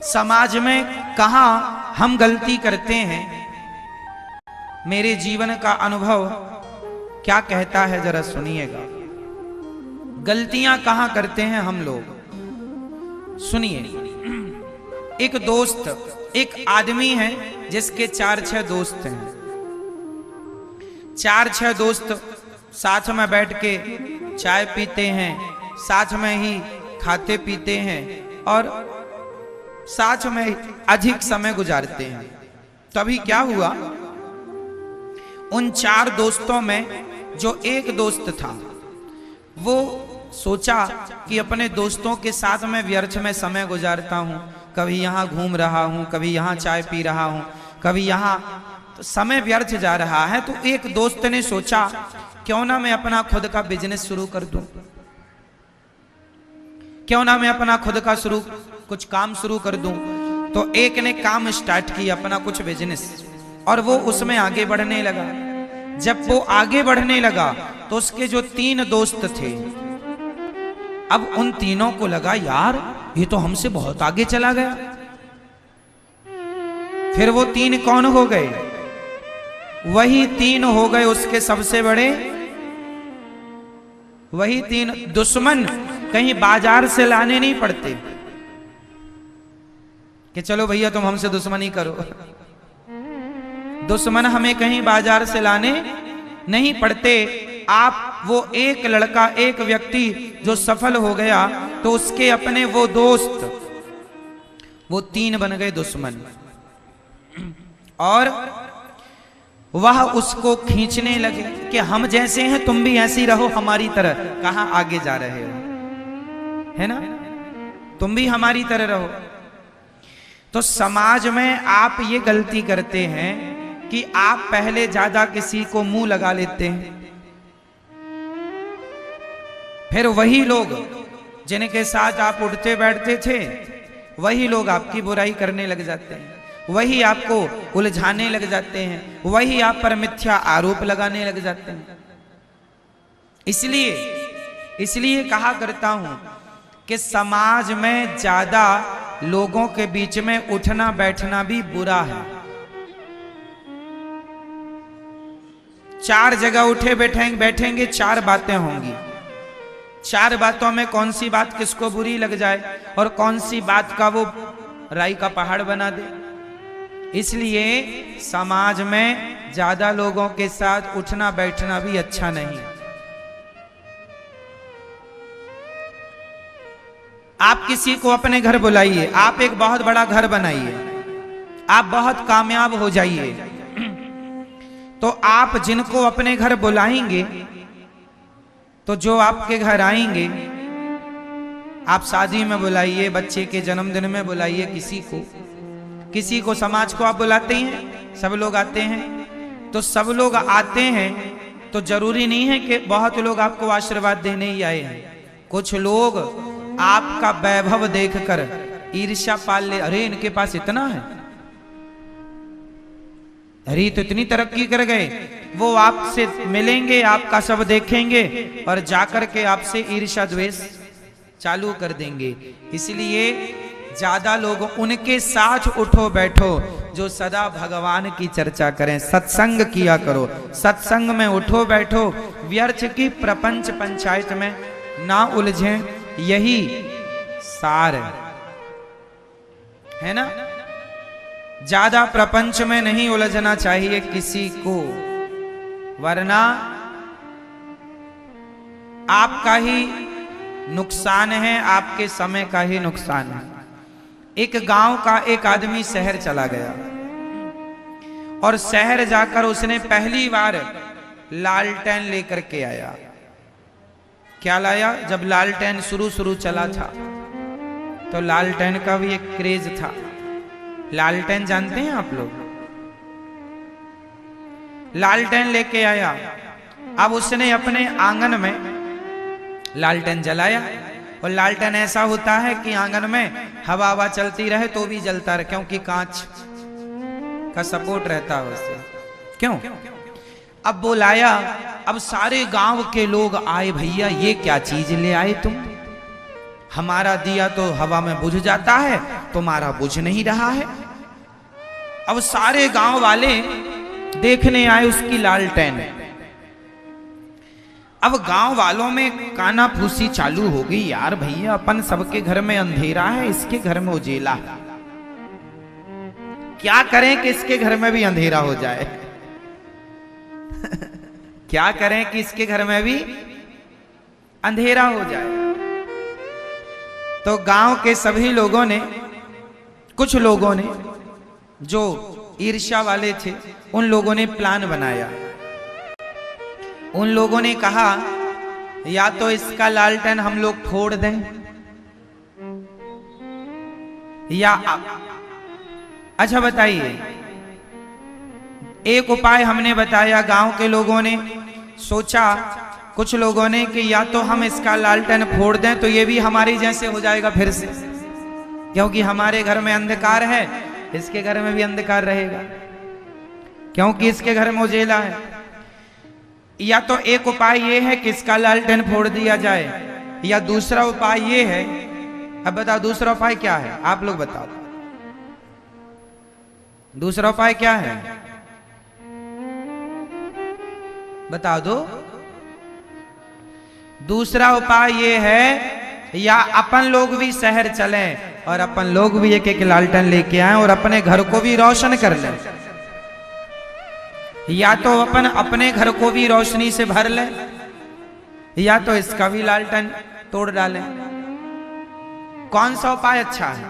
समाज में कहां हम गलती करते हैं, मेरे जीवन का अनुभव क्या कहता है जरा सुनिएगा। गलतियां कहां करते हैं हम लोग, सुनिए। एक दोस्त, एक आदमी है जिसके 4-6 दोस्त हैं। 4-6 दोस्त साथ में बैठ के चाय पीते हैं, साथ में ही खाते पीते हैं और साथ में अधिक समय गुजारते हैं। तभी क्या हुआ, उन 4 दोस्तों में जो एक दोस्त था वो सोचा कि अपने दोस्तों के साथ में व्यर्थ में समय गुजारता हूं, कभी यहां घूम रहा हूं, कभी यहां चाय पी रहा हूं, कभी यहां, तो समय व्यर्थ जा रहा है। तो एक दोस्त ने सोचा क्यों ना मैं अपना खुद का बिजनेस शुरू कर दूं, क्यों ना मैं अपना खुद का कुछ काम शुरू कर दूं। तो एक ने काम स्टार्ट किया, अपना कुछ बिजनेस, और वो उसमें आगे बढ़ने लगा। जब वो आगे बढ़ने लगा तो उसके जो 3 दोस्त थे, अब उन तीनों को लगा यार ये तो हमसे बहुत आगे चला गया। फिर वो 3 कौन हो गए, वही 3 हो गए उसके सबसे बड़े, वही 3 दुश्मन। कहीं बाजार से लाने नहीं पड़ते कि चलो भैया तुम हमसे दुश्मनी करो, दुश्मन हमें कहीं बाजार से लाने नहीं पड़ते। आप वो एक लड़का, एक व्यक्ति जो सफल हो गया तो उसके अपने वो दोस्त, वो 3 बन गए दुश्मन, और वह उसको खींचने लगे कि हम जैसे हैं तुम भी ऐसी रहो हमारी तरह। कहां आगे जा रहे हो, है ना, तुम भी हमारी तरह रहो। तो समाज में आप ये गलती करते हैं कि आप पहले ज्यादा किसी को मुंह लगा लेते हैं, फिर वही लोग जिनके साथ आप उठते बैठते थे वही लोग आपकी बुराई करने लग जाते हैं, वही आपको उलझाने लग जाते हैं, वही आप पर मिथ्या आरोप लगाने लग जाते हैं। इसलिए कहा करता हूं कि समाज में ज्यादा लोगों के बीच में उठना बैठना भी बुरा है। 4 जगह उठे बैठेंगे 4 बातें होंगी। 4 बातों में कौन सी बात किसको बुरी लग जाए और कौन सी बात का वो राई का पहाड़ बना दे। इसलिए समाज में ज्यादा लोगों के साथ उठना बैठना भी अच्छा नहीं। आप किसी को अपने घर बुलाइए, आप एक बहुत बड़ा घर बनाइए, आप बहुत कामयाब हो जाइए, तो आप जिनको अपने घर बुलाएंगे, तो जो आपके घर आएंगे, आप शादी में बुलाइए, बच्चे के जन्मदिन में बुलाइए, किसी को समाज को आप बुलाते हैं, सब लोग आते हैं। तो सब लोग आते हैं तो जरूरी नहीं है कि बहुत लोग आपको आशीर्वाद देने ही आए हैं। कुछ लोग आपका वैभव देखकर ईर्ष्या पाल ले, अरे इनके पास इतना है, अरे तो इतनी तरक्की कर गए। वो आपसे मिलेंगे, आपका सब देखेंगे और जाकर के आपसे ईर्ष्या द्वेष चालू कर देंगे। इसलिए ज्यादा लोग उनके साथ उठो बैठो जो सदा भगवान की चर्चा करें, सत्संग किया करो, सत्संग में उठो बैठो, व्यर्थ की प्रपंच पंचायत में ना उलझें, यही सार है ना। ज्यादा प्रपंच में नहीं उलझना चाहिए किसी को, वरना आपका ही नुकसान है, आपके समय का ही नुकसान है। एक गांव का एक आदमी शहर चला गया और शहर जाकर उसने पहली बार लालटेन लेकर के आया। क्या लाया, जब लालटेन शुरू चला था तो लालटेन का भी एक क्रेज था। लालटेन जानते हैं आप लोग, लालटेन लेके आया। अब उसने अपने आंगन में लालटेन जलाया, और लालटेन ऐसा होता है कि आंगन में हवा चलती रहे तो भी जलता रहे, क्योंकि कांच का सपोर्ट रहता है उससे। क्यों? अब वो लाया, अब सारे गांव के लोग आए, भैया ये क्या चीज ले आए तुम, हमारा दिया तो हवा में बुझ जाता है, तुम्हारा बुझ नहीं रहा है। अब सारे गांव वाले देखने आए उसकी लालटेन। अब गांव वालों में काना फूसी चालू हो गई, यार भैया अपन सबके घर में अंधेरा है, इसके घर में उजेला है, क्या करें कि इसके घर में भी अंधेरा हो जाए। क्या करें कि इसके घर में भी अंधेरा हो जाए। तो गांव के सभी लोगों ने, कुछ लोगों ने जो ईर्ष्या वाले थे, उन लोगों ने प्लान बनाया। उन लोगों ने कहा या तो इसका लालटेन हम लोग फोड़ दें, या अच्छा बताइए, एक उपाय हमने बताया, गांव के लोगों ने सोचा, कुछ लोगों ने कि या तो हम इसका लालटेन फोड़ दें तो ये भी हमारी जैसे हो जाएगा फिर से, क्योंकि हमारे घर में अंधकार है, इसके घर में भी अंधकार रहेगा, क्योंकि इसके घर में उजेला है। या तो एक उपाय ये है कि इसका लालटेन फोड़ दिया जाए, या दूसरा उपाय ये है, अब बताओ दूसरा उपाय क्या है, आप लोग बताओ दूसरा उपाय क्या है, बता दो। दूसरा उपाय ये है, या अपन लोग भी शहर चलें और अपन लोग भी एक एक लालटेन लेके आए और अपने घर को भी रोशन कर लें, या तो अपन अपने घर को भी रोशनी से भर लें, या तो इसका भी लालटेन तोड़ डालें। कौन सा उपाय अच्छा है?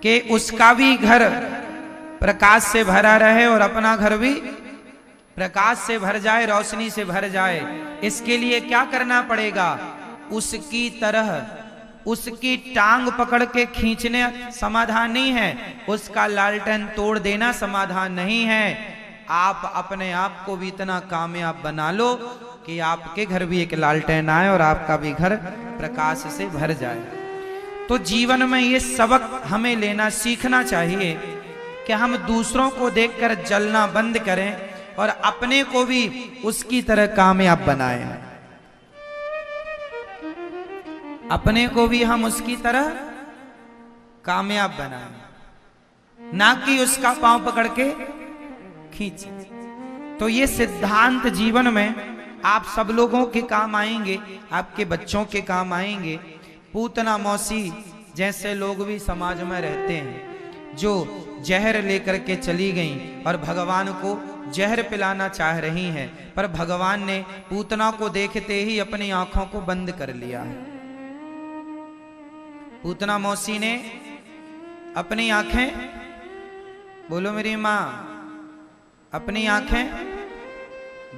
कि उसका भी घर प्रकाश से भरा रहे और अपना घर भी प्रकाश से भर जाए, रोशनी से भर जाए। इसके लिए क्या करना पड़ेगा? उसकी तरह उसकी टांग पकड़ के खींचने समाधान नहीं है, उसका लालटेन तोड़ देना समाधान नहीं है। आप अपने आप को भी इतना कामयाब बना लो कि आपके घर भी एक लालटेन आए और आपका भी घर प्रकाश से भर जाए। तो जीवन में ये सबक हमें लेना सीखना चाहिए कि हम दूसरों को देखकर जलना बंद करें और अपने को भी उसकी तरह कामयाब बनाएं। अपने को भी हम उसकी तरह कामयाब बनाएं, ना कि उसका पांव पकड़ के खींचे। तो ये सिद्धांत जीवन में आप सब लोगों के काम आएंगे, आपके बच्चों के काम आएंगे। पूतना मौसी जैसे लोग भी समाज में रहते हैं, जो जहर लेकर के चली गईं और भगवान को जहर पिलाना चाह रही हैं, पर भगवान ने पूतना को देखते ही अपनी आंखों को बंद कर लिया है। पूतना मौसी ने अपनी आंखें, बोलो मेरी मां, अपनी आंखें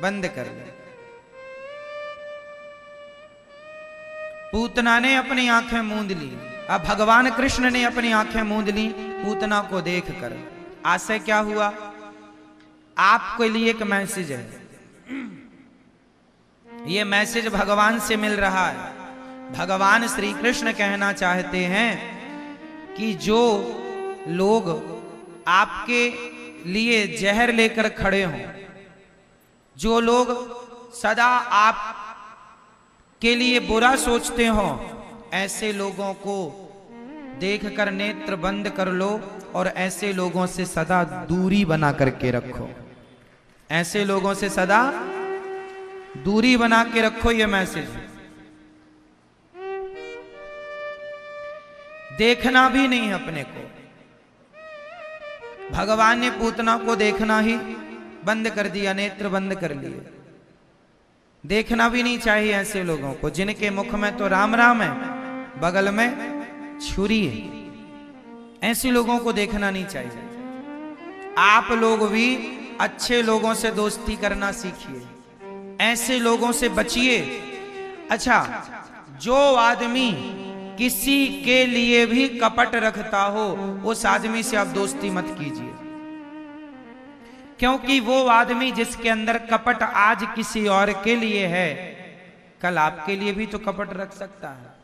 बंद कर ली। पूतना ने अपनी आंखें मूंद ली। अब भगवान कृष्ण ने अपनी आंखें मूंद ली पूतना को देखकर। आशय क्या हुआ? आपके लिए एक मैसेज है, ये मैसेज भगवान से मिल रहा है। भगवान श्री कृष्ण कहना चाहते हैं कि जो लोग आपके लिए जहर लेकर खड़े हों, जो लोग सदा आप के लिए बुरा सोचते हो, ऐसे लोगों को देखकर नेत्र बंद कर लो और ऐसे लोगों से सदा दूरी बना करके रखो। ऐसे लोगों से सदा दूरी बना के रखो। ये मैसेज देखना भी नहीं है अपने को। भगवान ने पूतना को देखना ही बंद कर दिया, नेत्र बंद कर लिए। देखना भी नहीं चाहिए ऐसे लोगों को जिनके मुख में तो राम राम है, बगल में छुरी है। ऐसे लोगों को देखना नहीं चाहिए। आप लोग भी अच्छे लोगों से दोस्ती करना सीखिए, ऐसे लोगों से बचिए। अच्छा, जो आदमी किसी के लिए भी कपट रखता हो, उस आदमी से आप दोस्ती मत कीजिए, क्योंकि वो आदमी जिसके अंदर कपट आज किसी और के लिए है, कल आपके लिए भी तो कपट रख सकता है।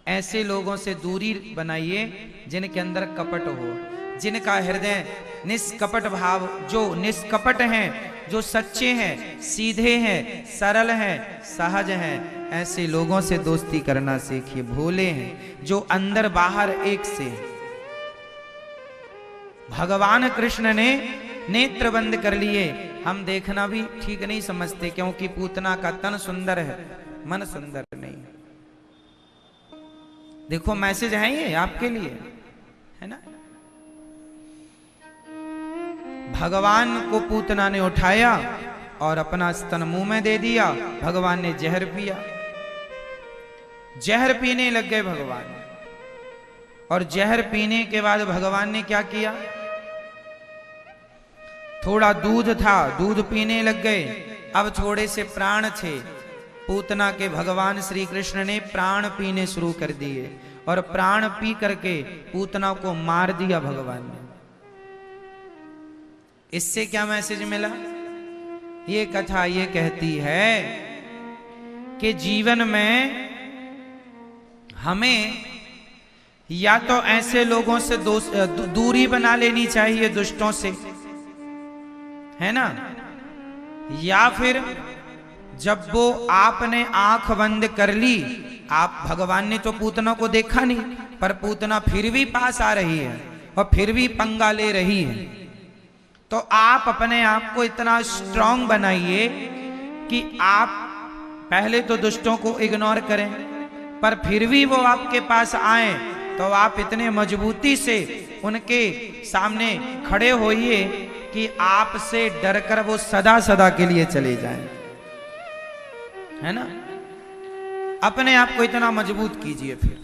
ऐसे लोगों से दूरी बनाइए जिनके अंदर कपट हो। जिनका हृदय निष्कपट भाव, जो निष्कपट हैं, जो सच्चे हैं, सीधे हैं, सरल हैं, सहज हैं, ऐसे लोगों से दोस्ती करना सीखिए। भोले हैं, जो अंदर बाहर एक से। भगवान कृष्ण ने नेत्र बंद कर लिए। हम देखना भी ठीक नहीं समझते, क्योंकि पूतना का तन सुंदर है, मन सुंदर नहीं। देखो मैसेज है ये आपके लिए, है ना। भगवान को पूतना ने उठाया और अपना स्तन मुंह में दे दिया। भगवान ने जहर पिया, जहर पीने लग गए भगवान। और जहर पीने के बाद भगवान ने क्या किया, थोड़ा दूध था, दूध पीने लग गए। अब थोड़े से प्राण थे, पूतना के भगवान श्री कृष्ण ने प्राण पीने शुरू कर दिए और प्राण पी करके पूतना को मार दिया भगवान ने। इससे क्या मैसेज मिला? ये कथा ये कहती है कि जीवन में हमें या तो ऐसे लोगों से दूरी बना लेनी चाहिए, दुष्टों से, है ना, या फिर जब वो आपने आंख बंद कर ली, आप भगवान ने तो पूतना को देखा नहीं, पर पूतना फिर भी पास आ रही है और फिर भी पंगा ले रही है, तो आप अपने आप को इतना स्ट्रांग बनाइए कि आप पहले तो दुष्टों को इग्नोर करें, पर फिर भी वो आपके पास आए तो आप इतने मजबूती से उनके सामने खड़े होइए कि आपसे डरकर वो सदा सदा के लिए चले जाएं, है ना। अपने आप को इतना मजबूत कीजिए फिर।